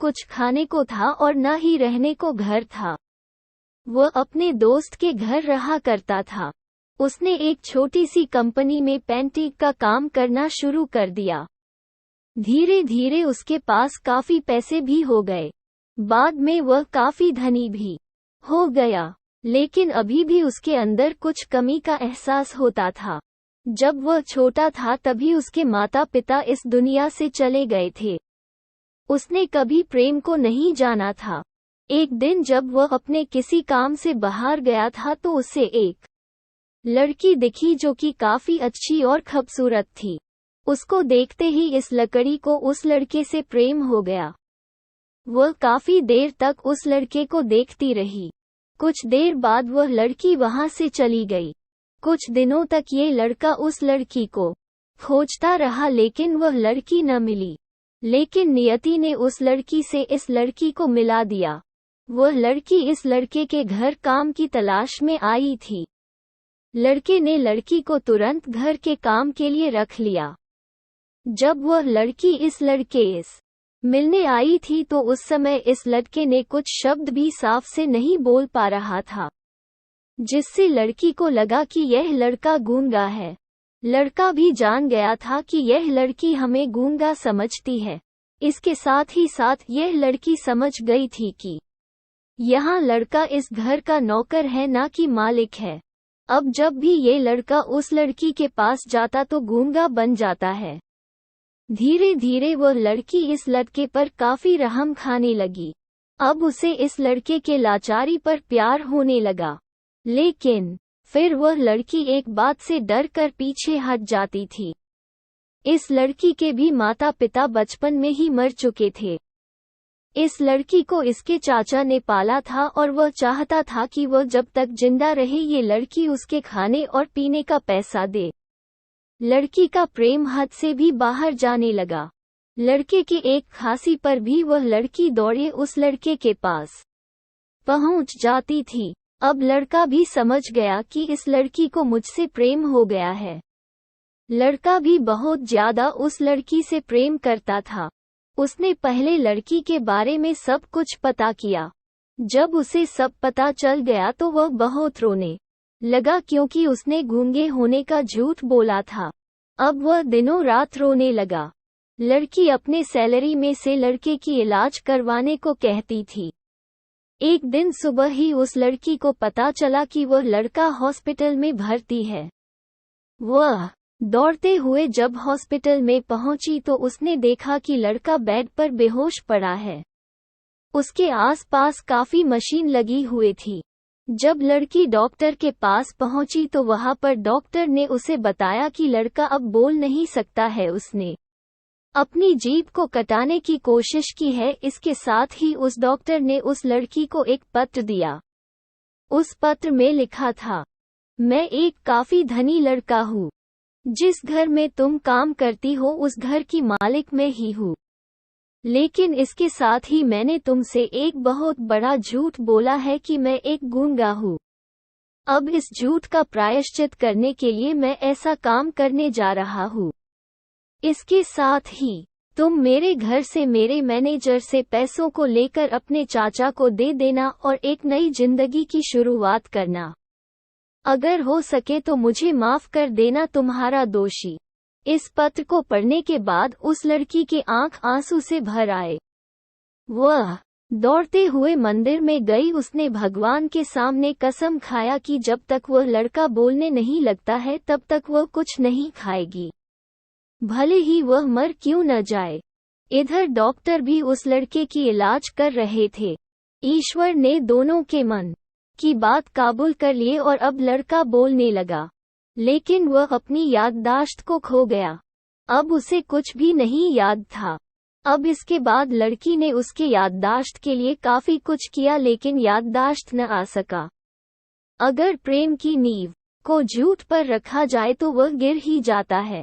कुछ खाने को था और न ही रहने को घर था। वह अपने दोस्त के घर रहा करता था। उसने एक छोटी सी कंपनी में पेंटिंग का काम करना शुरू कर दिया। धीरे धीरे उसके पास काफी पैसे भी हो गए। बाद में वह काफी धनी भी हो गया, लेकिन अभी भी उसके अंदर कुछ कमी का एहसास होता था। जब वह छोटा था तभी उसके माता पिता इस दुनिया से चले गए थे। उसने कभी प्रेम को नहीं जाना था। एक दिन जब वह अपने किसी काम से बाहर गया था तो उसे एक लड़की दिखी जो कि काफी अच्छी और खूबसूरत थी। उसको देखते ही इस लड़की को उस लड़के से प्रेम हो गया। वह काफी देर तक उस लड़के को देखती रही। कुछ देर बाद वह लड़की वहां से चली गई। कुछ दिनों तक ये लड़का उस लड़की को खोजता रहा लेकिन वह लड़की न मिली। लेकिन नियति ने उस लड़की से इस लड़की को मिला दिया। वह लड़की इस लड़के के घर काम की तलाश में आई थी। लड़के ने लड़की को तुरंत घर के काम के लिए रख लिया। जब वह लड़की इस लड़के से मिलने आई थी तो उस समय इस लड़के ने कुछ शब्द भी साफ से नहीं बोल पा रहा था, जिससे लड़की को लगा कि यह लड़का गूंगा है। लड़का भी जान गया था कि यह लड़की हमें गूंगा समझती है। इसके साथ ही साथ यह लड़की समझ गई थी कि यहाँ लड़का इस घर का नौकर है ना कि मालिक है। अब जब भी ये लड़का उस लड़की के पास जाता तो गूंगा बन जाता है। धीरे धीरे वह लड़की इस लड़के पर काफी रहम खाने लगी। अब उसे इस लड़के के लाचारी पर प्यार होने लगा। लेकिन फिर वह लड़की एक बात से डर कर पीछे हट जाती थी। इस लड़की के भी माता पिता बचपन में ही मर चुके थे। इस लड़की को इसके चाचा ने पाला था और वह चाहता था कि वह जब तक जिंदा रहे ये लड़की उसके खाने और पीने का पैसा दे। लड़की का प्रेम हद से भी बाहर जाने लगा। लड़के की एक खांसी पर भी वह लड़की दौड़े उस लड़के के पास पहुंच जाती थी। अब लड़का भी समझ गया कि इस लड़की को मुझसे प्रेम हो गया है। लड़का भी बहुत ज्यादा उस लड़की से प्रेम करता था। उसने पहले लड़की के बारे में सब कुछ पता किया। जब उसे सब पता चल गया तो वह बहुत रोने लगा क्योंकि उसने गूंगे होने का झूठ बोला था। अब वह दिनों रात रोने लगा। लड़की अपने सैलरी में से लड़के की इलाज करवाने को कहती थी। एक दिन सुबह ही उस लड़की को पता चला कि वह लड़का हॉस्पिटल में भर्ती है। वह दौड़ते हुए जब हॉस्पिटल में पहुंची तो उसने देखा कि लड़का बेड पर बेहोश पड़ा है। उसके आसपास काफी मशीन लगी हुई थी। जब लड़की डॉक्टर के पास पहुंची तो वहां पर डॉक्टर ने उसे बताया कि लड़का अब बोल नहीं सकता है। उसने अपनी जीभ को कटाने की कोशिश की है। इसके साथ ही उस डॉक्टर ने उस लड़की को एक पत्र दिया। उस पत्र में लिखा था, मैं एक काफी धनी लड़का हूँ। जिस घर में तुम काम करती हो उस घर की मालिक मैं ही हूँ। लेकिन इसके साथ ही मैंने तुमसे एक बहुत बड़ा झूठ बोला है कि मैं एक गूंगा हूँ। अब इस झूठ का प्रायश्चित करने के लिए मैं ऐसा काम करने जा रहा हूँ। इसके साथ ही तुम मेरे घर से मेरे मैनेजर से पैसों को लेकर अपने चाचा को दे देना और एक नई जिंदगी की शुरुआत करना। अगर हो सके तो मुझे माफ कर देना तुम्हारा दोषी। इस पत्र को पढ़ने के बाद उस लड़की की आंख आंसू से भर आए। वह दौड़ते हुए मंदिर में गई। उसने भगवान के सामने कसम खाया कि जब तक वह लड़का बोलने नहीं लगता है तब तक वह कुछ नहीं खाएगी, भले ही वह मर क्यों न जाए। इधर डॉक्टर भी उस लड़के की इलाज कर रहे थे। ईश्वर ने दोनों के मन की बात काबूल कर लिए और अब लड़का बोलने लगा। लेकिन वह अपनी याददाश्त को खो गया। अब उसे कुछ भी नहीं याद था। अब इसके बाद लड़की ने उसके याददाश्त के लिए काफी कुछ किया लेकिन याददाश्त न आ सका। अगर प्रेम की नींव को झूठ पर रखा जाए तो वह गिर ही जाता है।